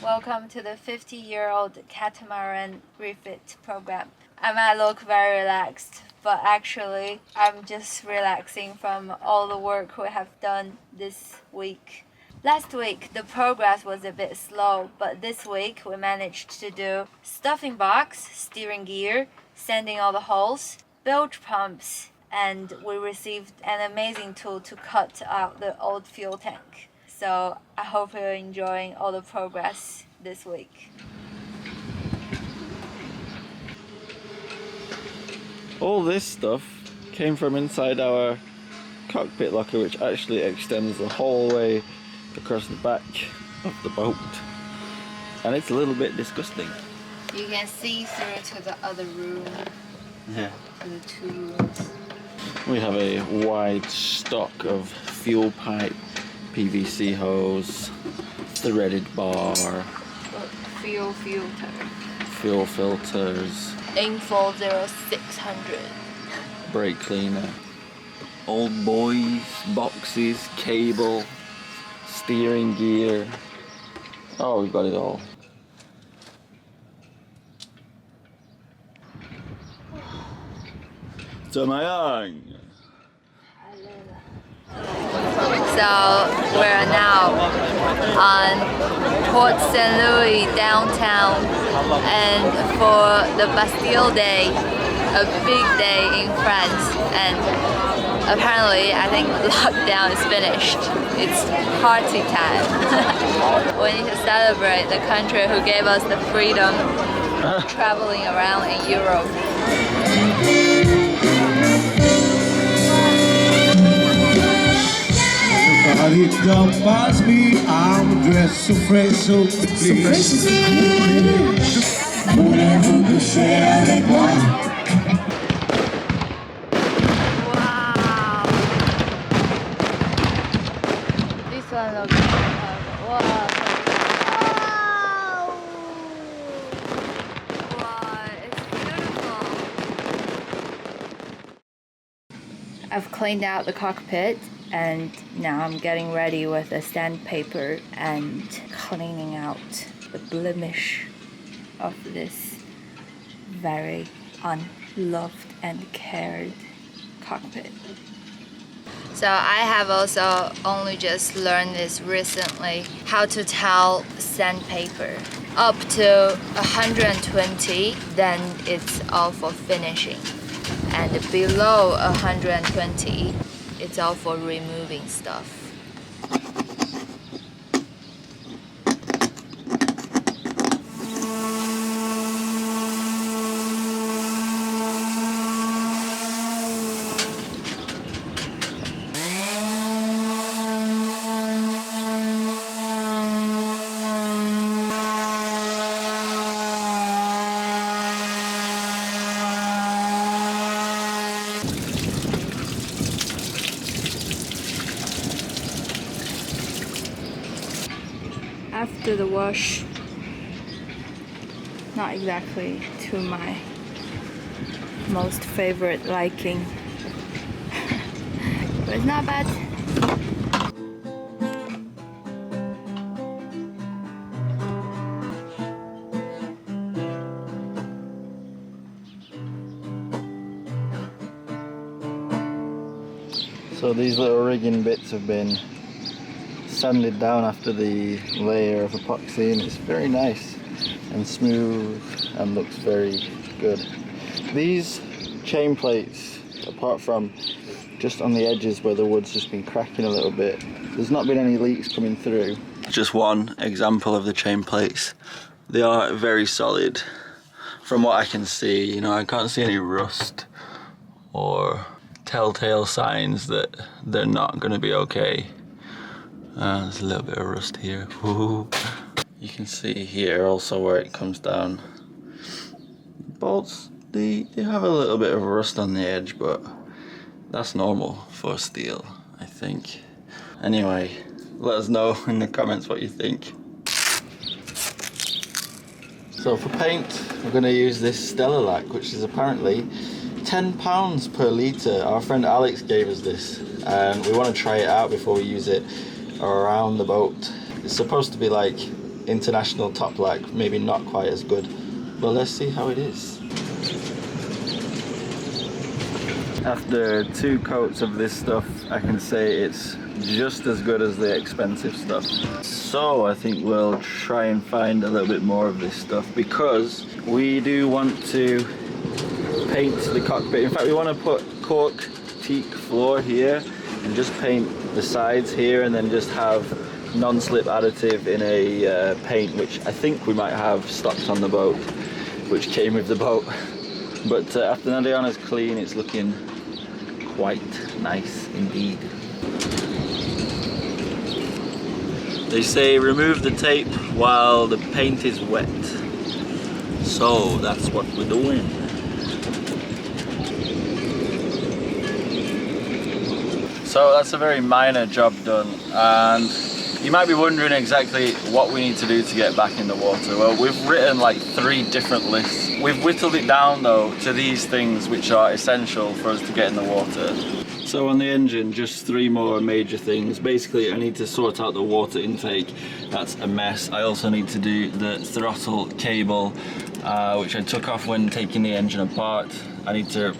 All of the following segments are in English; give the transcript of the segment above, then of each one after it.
Welcome to the 50-year-old Catamaran Refit program. I might look very relaxed, but actually I'm just relaxing from all the work we have done this week. Last week the progress was a bit slow, but this week we managed to do stuffing box, steering gear, sanding all the holes, bilge pumps, and we received an amazing tool to cut out the old fuel tank. So I hope you're enjoying all the progress this week. All this stuff came from inside our cockpit locker, which actually extends the whole way across the back of the boat. And it's a little bit disgusting. You can see through to the other room. Yeah. To the 2 rooms. We have a wide stock of fuel pipe, PVC hose, threaded bar, Fuel filter. fuel filters, Info 0600. brake cleaner, old boys, boxes, cable, steering gear. Oh, we've got it all. Catamaran. So we're now on Port St. Louis downtown, and for the Bastille Day, a big day in France, and apparently I think lockdown is finished. It's party time. We need to celebrate the country who gave us the freedom traveling around in Europe. Nobody come past me, I'm dressed so fresh, so clean. Voulez-vous coucher avec moi? Wow! This one looks wow! Wow, it's beautiful. I've cleaned out the cockpit, and now I'm getting ready with a sandpaper and cleaning out the blemish of this very unloved and cared cockpit. So I have also only just learned this recently, how to tell sandpaper. Up to 120, then it's all for finishing. And below 120, it's all for removing stuff. After the wash, not exactly to my most favorite liking, but it's not bad. So these little rigging bits have been sanded down after the layer of epoxy, and it's very nice and smooth and looks very good. These chain plates, apart from just on the edges where the wood's just been cracking a little bit, there's not been any leaks coming through. Just one example of the chain plates. They are very solid from what I can see. You know, I can't see any rust or telltale signs that they're not going to be okay. There's a little bit of rust here. Ooh. You can see here also where it comes down. Bolts, they have a little bit of rust on the edge, but that's normal for steel, I think. Anyway, let us know in the comments what you think. So for paint, we're going to use this Stella Lac, which is apparently £10 per litre. Our friend Alex gave us this, and we want to try it out before we use it around the boat. It's supposed to be like international top lac, maybe not quite as good. But let's see how it is. After 2 coats of this stuff, I can say it's just as good as the expensive stuff. So I think we'll try and find a little bit more of this stuff, because we do want to paint the cockpit. In fact, we want to put cork teak floor here and just paint the sides here, and then just have non-slip additive in a paint which I think we might have stocked on the boat, which came with the boat. But after Nadiana's clean, it's looking quite nice indeed. They say remove the tape while the paint is wet, so that's what we're doing. So that's a very minor job done, and you might be wondering exactly what we need to do to get back in the water. Well, we've written like 3 different lists. We've whittled it down though to these things which are essential for us to get in the water. So on the engine, just 3 more major things. Basically, I need to sort out the water intake. That's a mess. I also need to do the throttle cable, which I took off when taking the engine apart. I need to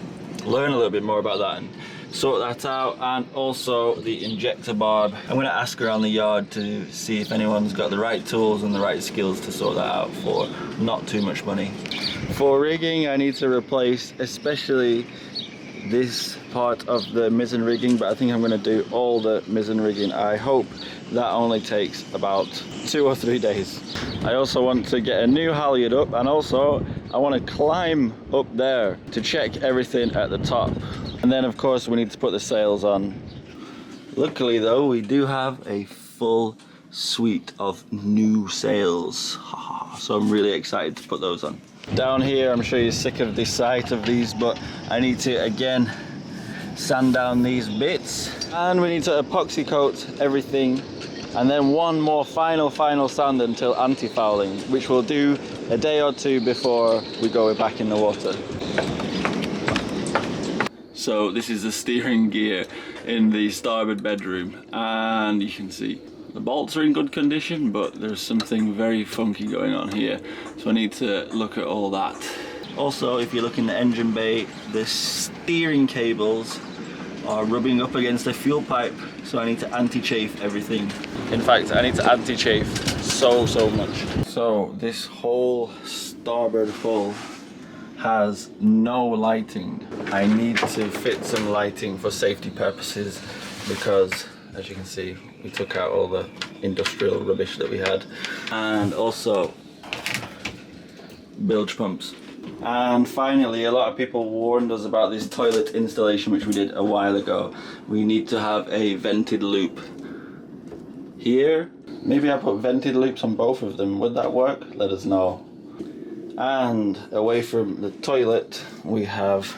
learn a little bit more about that and sort that out, and also the injector barb. I'm going to ask around the yard to see if anyone's got the right tools and the right skills to sort that out for not too much money. For rigging, I need to replace especially this part of the mizzen rigging, but I think I'm going to do all the mizzen rigging. I hope that only takes about 2 or 3 days. I also want to get a new halyard up, and also I want to climb up there to check everything at the top. And then of course we need to put the sails on. Luckily though, we do have a full suite of new sails. So I'm really excited to put those on. Down here, I'm sure you're sick of the sight of these, but I need to again sand down these bits. And we need to epoxy coat everything. And then one more final sand until anti-fouling, which we'll do a day or 2 before we go back in the water. So this is the steering gear in the starboard bedroom, and you can see the bolts are in good condition, but there's something very funky going on here, so I need to look at all that. Also, if you look in the engine bay, the steering cables are rubbing up against the fuel pipe, so I need to anti-chafe everything. In fact, I need to anti-chafe so much. So this whole starboard hull has no lighting. I need to fit some lighting for safety purposes, because as you can see, we took out all the industrial rubbish that we had, and also bilge pumps. And finally, a lot of people warned us about this toilet installation which we did a while ago. We need to have a vented loop here. Maybe I put vented loops on both of them. Would that work? Let us know. And away from the toilet, we have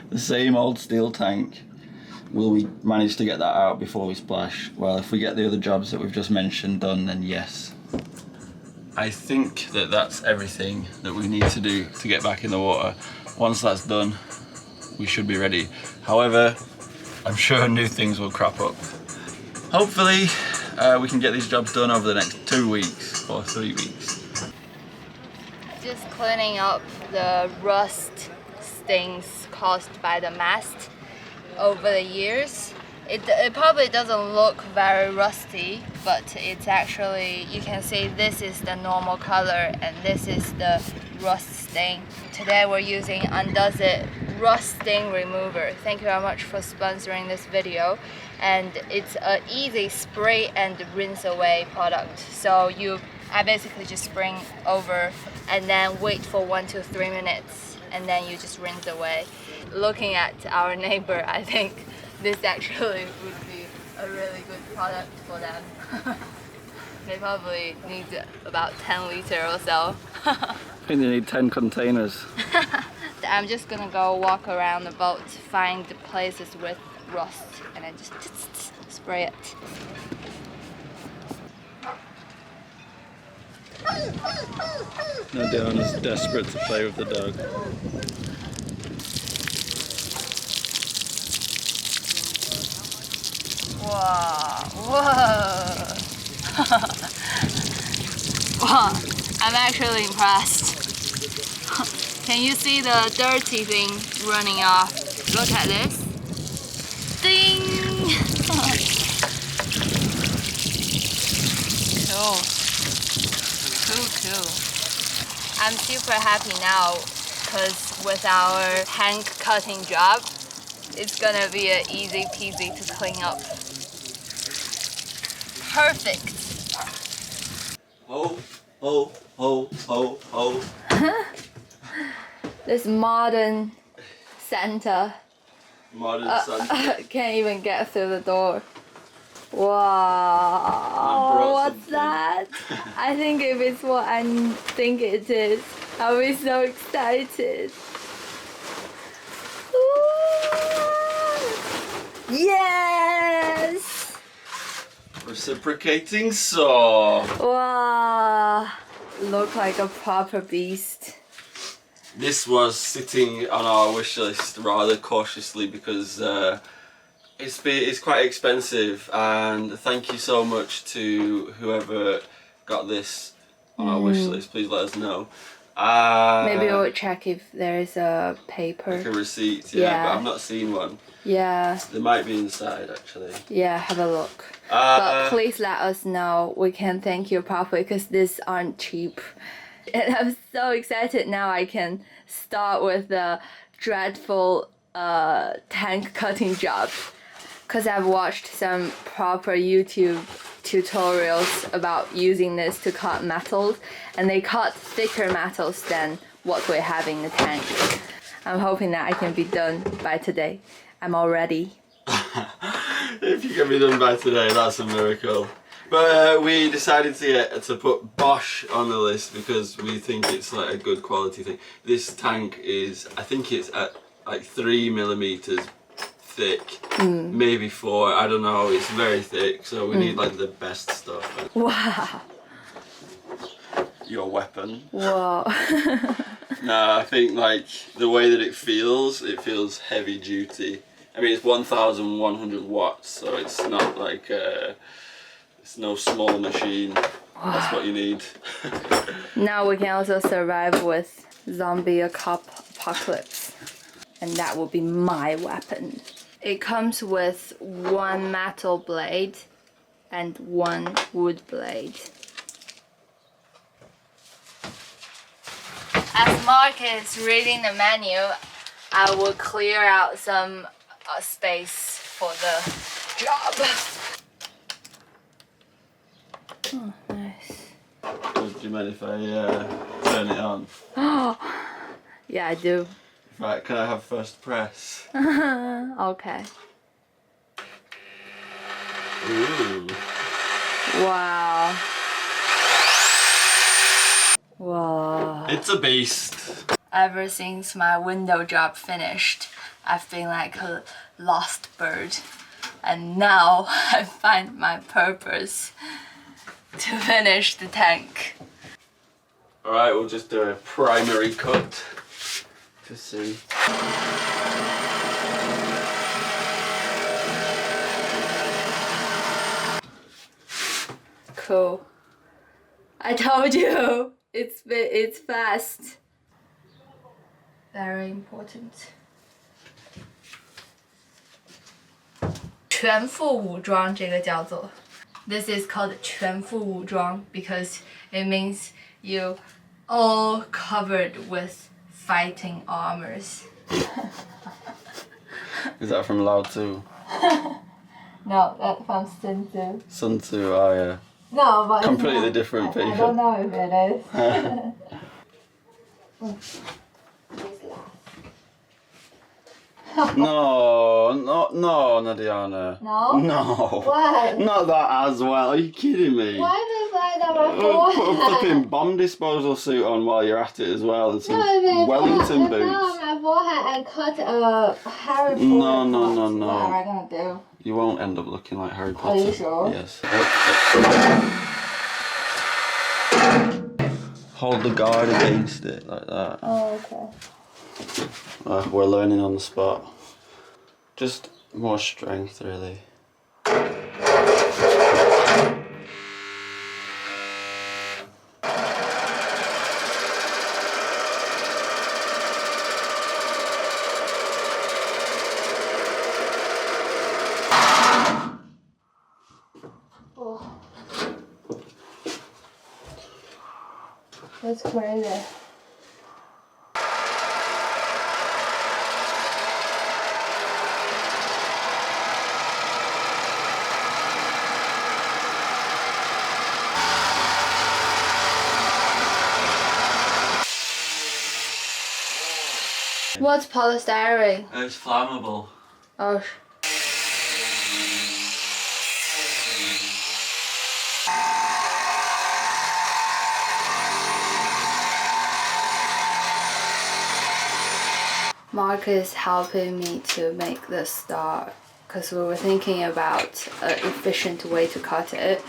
the same old steel tank. Will we manage to get that out before we splash? Well, if we get the other jobs that we've just mentioned done, then yes. I think that that's everything that we need to do to get back in the water. Once that's done, we should be ready. However, I'm sure new things will crop up. Hopefully, we can get these jobs done over the next 2 weeks or 3 weeks. Just cleaning up the rust stains caused by the mast over the years. It probably doesn't look very rusty, but it's actually, you can see this is the normal color and this is the rust stain. Today we're using Undoes It rust stain remover. Thank you very much for sponsoring this video. And it's an easy spray and rinse away product. So I basically just spray over and then wait for 1 to 3 minutes, and then you just rinse away. Looking at our neighbor, I think this actually would be a really good product for them. They probably need about 10 liters or so. I think they need 10 containers. I'm just gonna go walk around the boat, find the places with rust, and then just spray it. Nadiana's desperate to play with the dog. Wow, whoa! Wow, I'm actually impressed. Can you see the dirty thing running off? Look at this. Ding! Cool. Cool. I'm super happy now because with our tank cutting job, it's gonna be an easy peasy to clean up. Perfect. Ho, ho, ho, ho, ho. This modern Santa Modern Santa. can't even get through the door. Wow, what's that? I think if it's what I think it is, I'll be so excited. Yes! Reciprocating saw. Wow, look like a proper beast. This was sitting on our wish list rather cautiously because it's quite expensive, and thank you so much to whoever got this on our wish list. Please let us know. Maybe we'll check if there's a paper. Like a receipt, yeah, but I've not seen one. Yeah. There might be inside actually. Yeah, have a look. But please let us know. We can thank you properly because these aren't cheap. And I'm so excited now I can start with the dreadful tank cutting job. Because I've watched some proper YouTube tutorials about using this to cut metals, and they cut thicker metals than what we have in the tank. I'm hoping that I can be done by today. I'm all ready. If you can be done by today, that's a miracle. But we decided to put Bosch on the list because we think it's like a good quality thing. This tank is, I think it's at like 3mm thick, maybe 4, I don't know, it's very thick, so we need like the best stuff. Wow. Your weapon. Whoa. No, I think like the way that it feels heavy duty. I mean, it's 1100 watts, so it's not like it's no small machine. Wow. That's what you need. Now we can also survive with zombie apocalypse, and that will be my weapon. It comes with 1 metal blade and 1 wood blade. As Mark is reading the menu, I will clear out some space for the job. Oh, nice. Do you mind if I turn it on? Oh, yeah, I do. Right, can I have first press? Okay. Ooh. Wow. Wow. It's a beast. Ever since my window job finished, I've been like a lost bird. And now I find my purpose to finish the tank. Alright, we'll just do a primary cut to see. Cool. I told you, it's fast. Very important. 全副武装这个叫做 This is called 全副武装 because it means you all covered with fighting armors. Is that from Lao Tzu? No, that's from Sun Tzu. Sun Tzu, oh yeah. No, but Completely different people. I don't know if it is. No, Nadiana. No? No. What? Not that as well. Are you kidding me? Why did I have a Put a flipping bomb disposal suit on while you're at it as well, and some Wellington boots. on my forehead and cut a Harry Potter. No. What am I gonna do? You won't end up looking like Harry Potter. Are you sure? Yes. Hold the guard against it like that. Oh, okay. We're learning on the spot. Just more strength, really. Oh. That's crazy. What's polystyrene? It's flammable. Oh. Mark is helping me to make the star because we were thinking about an efficient way to cut it,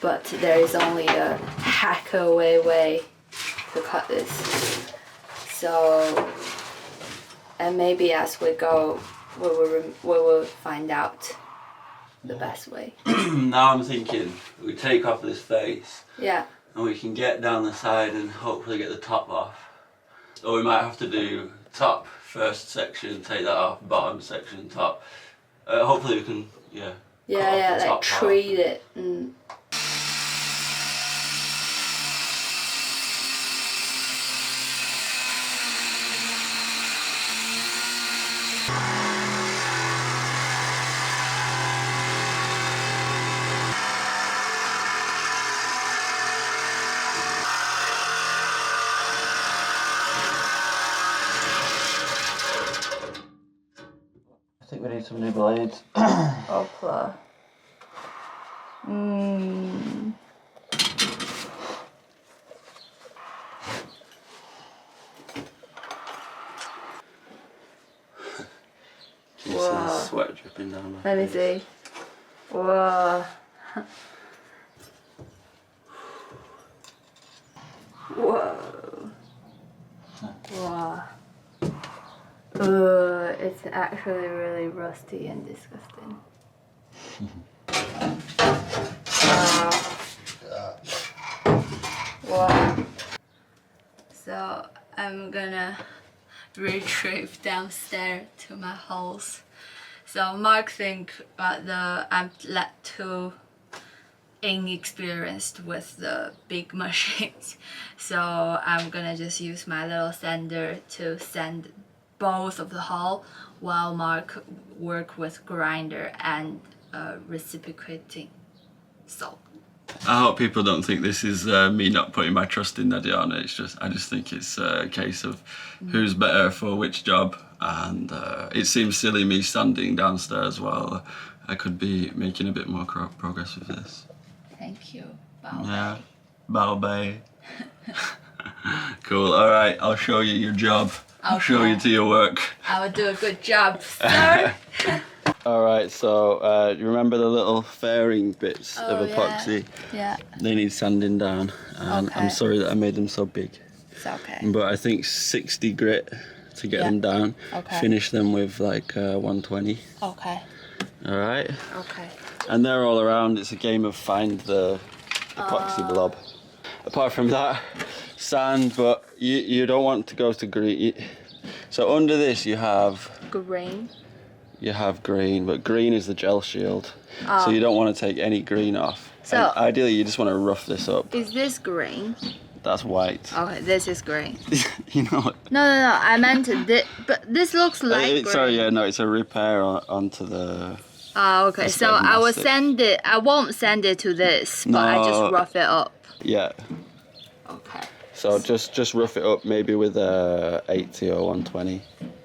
but there is only a hack-away way to cut this. So, and maybe as we go, we will find out the best way. Now I'm thinking we take off this face. Yeah. And we can get down the side and hopefully get the top off. Or we might have to do top first section, take that off, bottom section, top. Hopefully we can, yeah. Yeah, like treat it. I think we need some new blades. Opla. Wow. Sweat dripping down my Let me see. Whoa. Whoa. Wow. It's actually really rusty and disgusting. Wow. So I'm gonna retrieve downstairs to my holes. So Mark thinks I'm too inexperienced with the big machines. So I'm gonna just use my little sander to sand both of the hole while Mark work with grinder and reciprocating salt. I hope people don't think this is me not putting my trust in Nadiana. I just think it's a case of who's better for which job, and it seems silly me standing downstairs while I could be making a bit more progress with this. Thank you. Bao. Yeah, Bao Bei. Cool. All right, I'll show you your job. I'll show you to your work. I will do a good job, sir. Alright, so you remember the little fairing bits of epoxy? Yeah. They need sanding down. And I'm sorry that I made them so big. It's okay. But I think 60 grit to get them down. Okay. Finish them with like 120. Okay. Alright? Okay. And they're all around. It's a game of find the epoxy blob. Apart from that, sand, but you don't want to go to green. So under this you have... Green. You have green, but green is the gel shield. So you don't want to take any green off. So and ideally you just want to rough this up. Is this green? That's white. Okay, this is green. You know what? No, I meant this, but this looks like green. Sorry, yeah, no, it's a repair onto the... Oh, okay, so I will send it, I won't send it to this, but I just rough it up. Yeah. Okay. So just rough it up maybe with 80 or 120.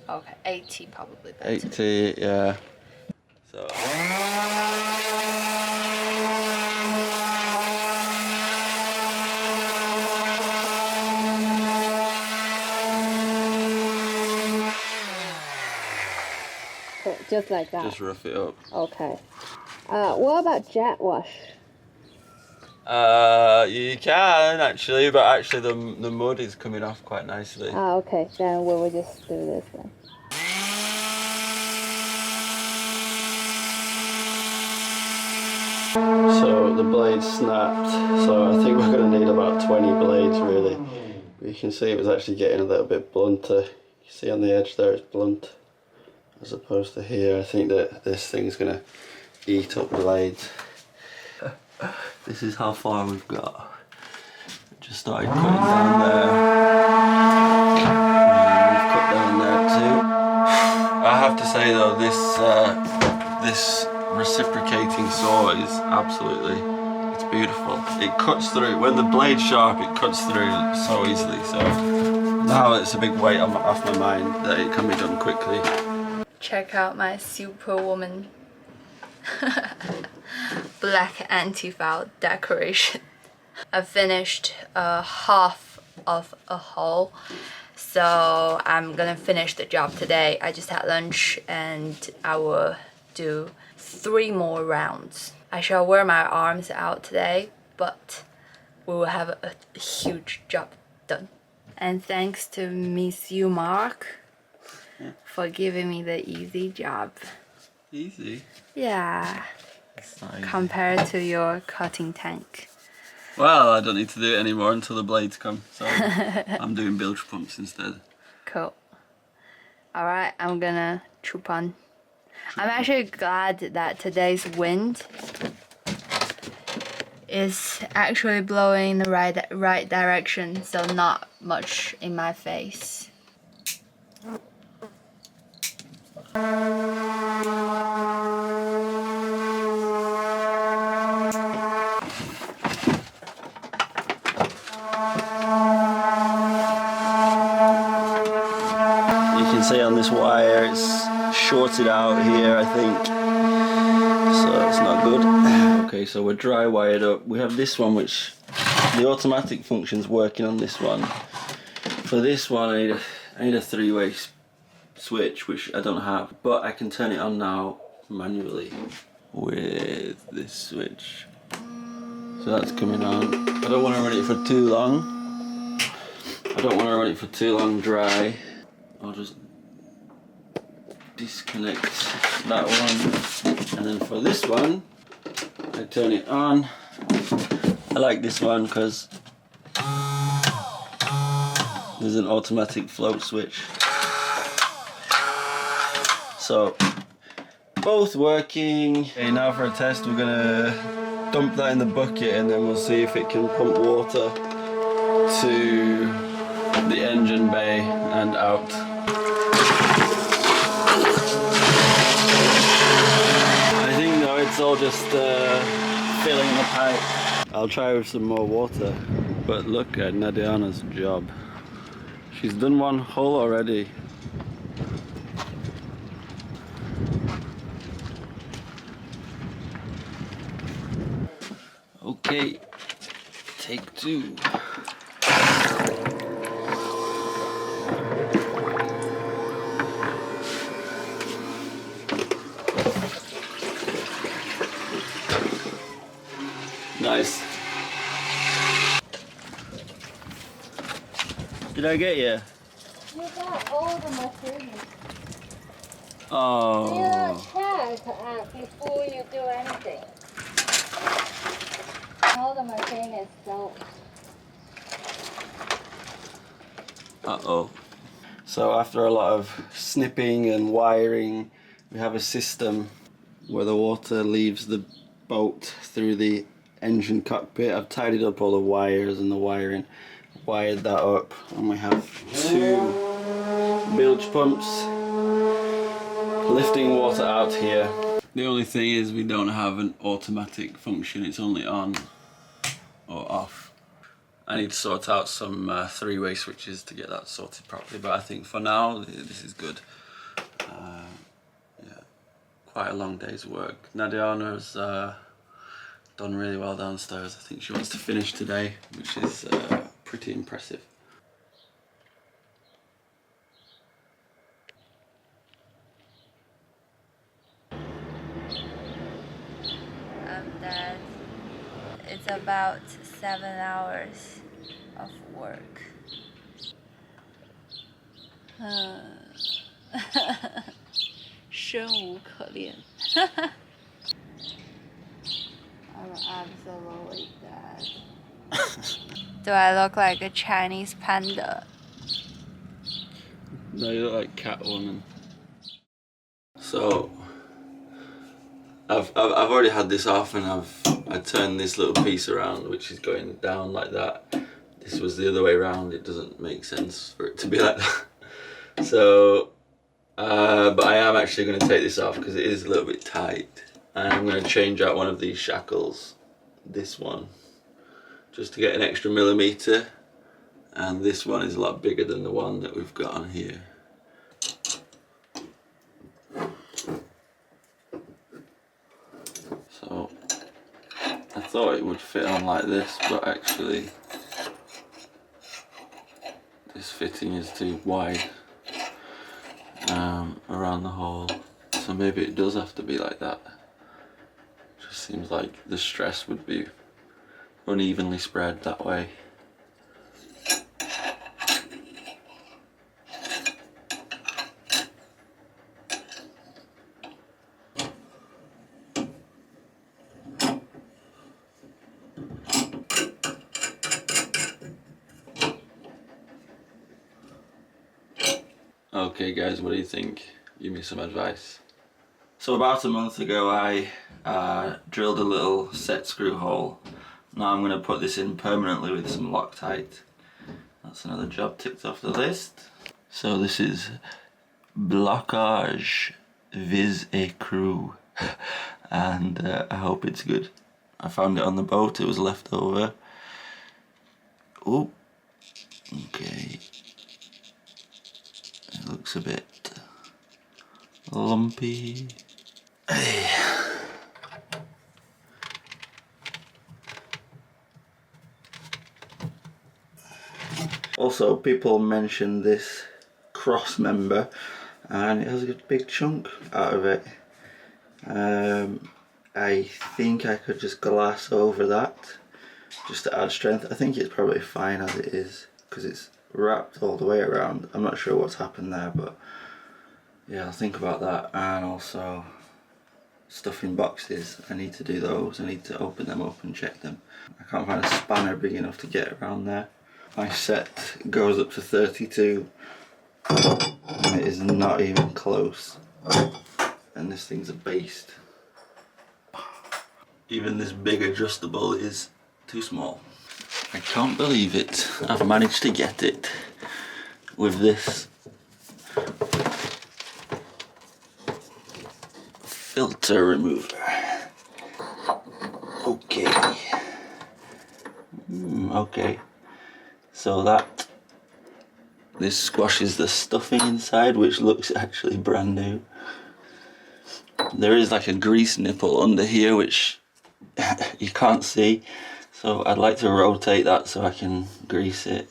Okay, 80 probably better. 80, yeah. So. Okay, just like that. Just rough it up. Okay. What about jet wash? You can actually, but actually the mud is coming off quite nicely. Okay, then we will just do this then. So the blade snapped, so I think we're going to need about 20 blades really. You can see it was actually getting a little bit blunter. You see on the edge there it's blunt, as opposed to here. I think that this thing's going to eat up blades. This is how far we've got. Just started cutting down there. And we've cut down there too. I have to say though, this reciprocating saw is absolutely, it's beautiful. It cuts through, when the blade's sharp, it cuts through so easily. So now it's a big weight off my mind that it can be done quickly. Check out my Superwoman black anti-foul decoration. I finished half of a hole, so I'm gonna finish the job today. I just had lunch and I will do 3 more rounds. I shall wear my arms out today, but we will have a huge job done. And thanks to Miss you, Mark, for giving me the easy job. Easy? Yeah. It's not easy. Compared to your cutting tank. Well, I don't need to do it anymore until the blades come, so I'm doing bilge pumps instead. Cool. Alright, I'm gonna troop on. I'm actually glad that today's wind is actually blowing in the right direction, so not much in my face. See on this wire, it's shorted out here, I think, so it's not good. Okay, so we're dry wired up. We have this one, which the automatic function's working on this one. For this one, I need a 3-way switch, which I don't have, but I can turn it on now manually with this switch. So that's coming on. I don't want to run it for too long. I don't want to run it for too long dry. I'll just disconnect that one, and then for this one I turn it on. I like this one because there's an automatic float switch, so both working. Okay, now for a test, we're gonna dump that in the bucket and then we'll see if it can pump water to the engine bay and out. It's all just filling the pipe. I'll try with some more water. But look at Nadiana's job. She's done one hole already. Okay, take 2. Nice. Did I get you? You got all the materials. Oh. You check before you do anything. All the materials don't. Uh-oh. So after a lot of snipping and wiring, we have a system where the water leaves the boat through the engine cockpit. I've tidied up all the wires and the wiring, wired that up, and we have 2 bilge pumps lifting water out here. The only thing is we don't have an automatic function, it's only on or off. I need to sort out some 3-way switches to get that sorted properly, but I think for now this is good. Yeah, quite a long day's work. Nadiana's done really well downstairs. I think she wants to finish today, which is pretty impressive. I'm dead. It's about 7 hours of work. 生无可恋. I'm absolutely dead. Do I look like a Chinese panda? No, you look like Catwoman. So I've already had this off, and I've I turned this little piece around, which is going down like that. This was the other way around. It doesn't make sense for it to be like that. So, but I am actually going to take this off because it is a little bit tight. And I'm going to change out one of these shackles, this one, just to get an extra millimetre. And this one is a lot bigger than the one that we've got on here. So I thought it would fit on like this, but actually this fitting is too wide around the hole. So maybe it does have to be like that. Just seems like the stress would be unevenly spread that way. Okay guys, what do you think? Give me some advice. So about a month ago I drilled a little set screw hole. Now I'm going to put this in permanently with some Loctite. That's another job ticked off the list. So this is Blocage Vis Écrou and I hope it's good. I found it on the boat, it was left over. Oh, okay. It looks a bit lumpy. Hey. Also, people mentioned this cross member and it has a big chunk out of it. I think I could just glass over that just to add strength. I think it's probably fine as it is because it's wrapped all the way around. I'm not sure what's happened there, but yeah, I'll think about that. And also stuffing boxes, I need to do those. I need to open them up and check them. I can't find a spanner big enough to get around there. My set goes up to 32 and it is not even close, and this thing's a beast. Even this big adjustable is too small. I can't believe it. I've managed to get it with this filter remover. Okay. Okay. So this squashes the stuffing inside, which looks actually brand new. There is like a grease nipple under here, which you can't see. So I'd like to rotate that so I can grease it,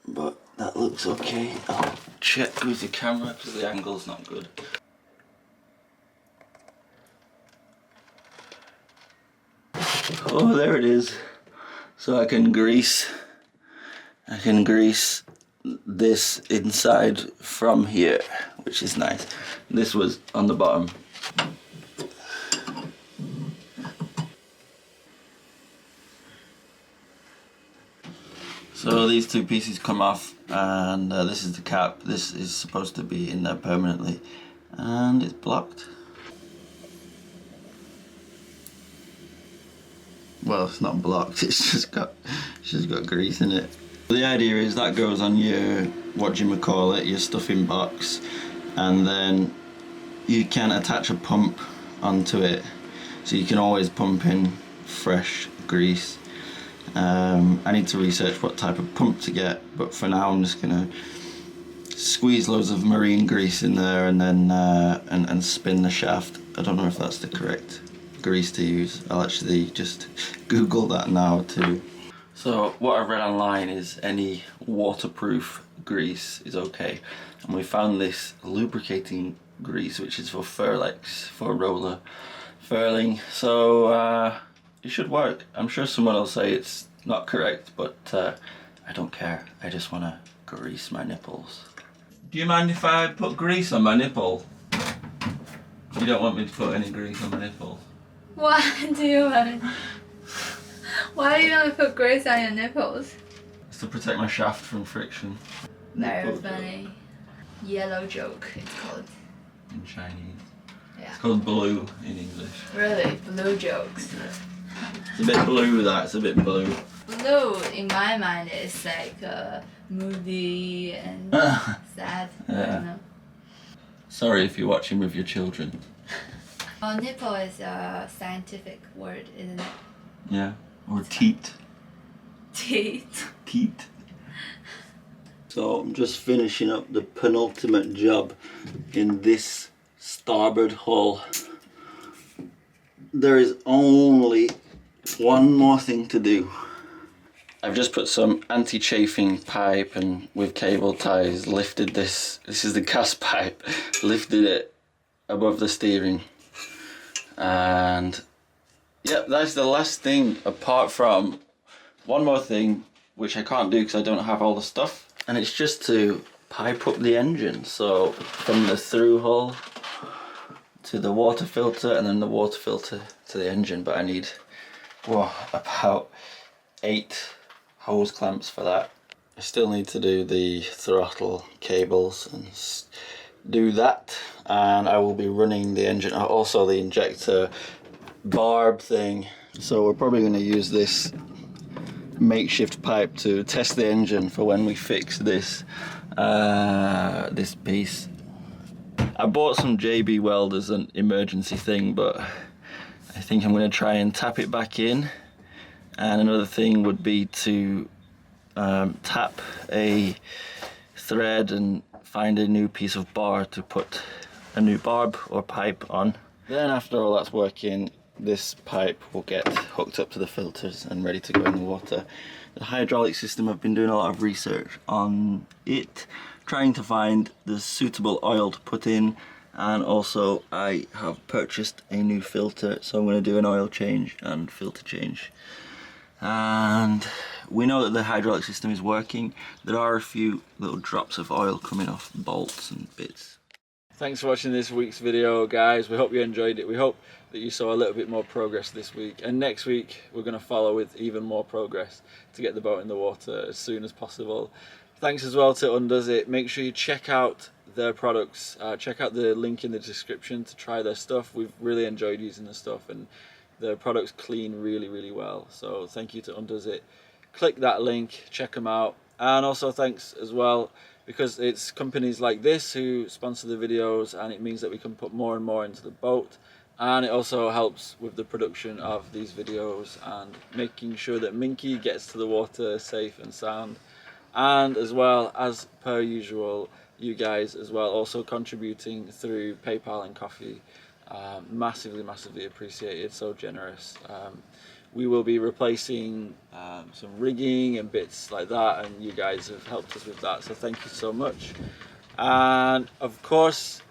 but that looks okay. I'll check with the camera because the angle's not good. Oh, there it is. So I can grease this inside from here, which is nice. This was on the bottom. So these two pieces come off, and this is the cap. This is supposed to be in there permanently, and it's blocked. Well, it's not blocked, it's just got grease in it. The idea is that goes on your, your stuffing box, and then you can attach a pump onto it, so you can always pump in fresh grease. I need to research what type of pump to get, but for now I'm just gonna squeeze loads of marine grease in there and then and spin the shaft. I don't know if that's the correct grease to use. I'll actually just Google that now too. So what I've read online is any waterproof grease is okay, and we found this lubricating grease which is for Furlex, for roller furling, so it should work. I'm sure someone will say it's not correct, but I don't care. I just want to grease my nipples. Do you mind if I put grease on my nipple? You don't want me to put any grease on my nipple? Why do you want? Why do you want to put grease on your nipples? It's to protect my shaft from friction. Very funny. Yellow joke, it's called. In Chinese. Yeah. It's called blue in English. Really? Blue jokes. Yeah. It's a bit blue, that. It's a bit blue. Blue, in my mind, is like moody and sad. I don't know. Sorry if you're watching with your children. Oh, nipple is a scientific word, isn't it? Yeah. Or teat. Teeth. Teat. So I'm just finishing up the penultimate job in this starboard hull. There is only one more thing to do. I've just put some anti-chafing pipe and with cable ties lifted this is the gas pipe, lifted it above the steering. And yeah, that's the last thing, apart from one more thing which I can't do because I don't have all the stuff, and it's just to pipe up the engine. So from the through hull to the water filter, and then the water filter to the engine. But I need about 8 hose clamps for that. I still need to do the throttle cables and do that, and I will be running the engine, also the injector barb thing. So we're probably going to use this makeshift pipe to test the engine for when we fix this this piece. I bought some JB weld as an emergency thing, but I think I'm going to try and tap it back in. And another thing would be to tap a thread and find a new piece of bar to put a new barb or pipe on. Then after all that's working, this pipe will get hooked up to the filters and ready to go in the water. The hydraulic system, I've been doing a lot of research on it, trying to find the suitable oil to put in, and also I have purchased a new filter, so I'm going to do an oil change and filter change. And we know that the hydraulic system is working. There are a few little drops of oil coming off bolts and bits. Thanks for watching this week's video, guys. We hope you enjoyed it. We hope that you saw a little bit more progress this week, and next week we're going to follow with even more progress to get the boat in the water as soon as possible. Thanks as well to Undoes It. Make sure you check out their products. Check out the link in the description to try their stuff. We've really enjoyed using the stuff, and the products clean really well. So thank you to Undoes It. Click that link, check them out. And also thanks as well, because it's companies like this who sponsor the videos, and it means that we can put more and more into the boat, and it also helps with the production of these videos and making sure that Minky gets to the water safe and sound. And as well, as per usual, you guys as well also contributing through PayPal and coffee. Massively appreciated, so generous. We will be replacing some rigging and bits like that, and you guys have helped us with that, so thank you so much. And of course,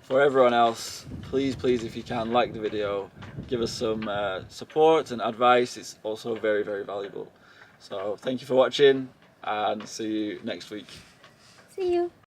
for everyone else, please if you can, like the video, give us some support and advice. It's also very valuable. So thank you for watching, and see you next week. See you.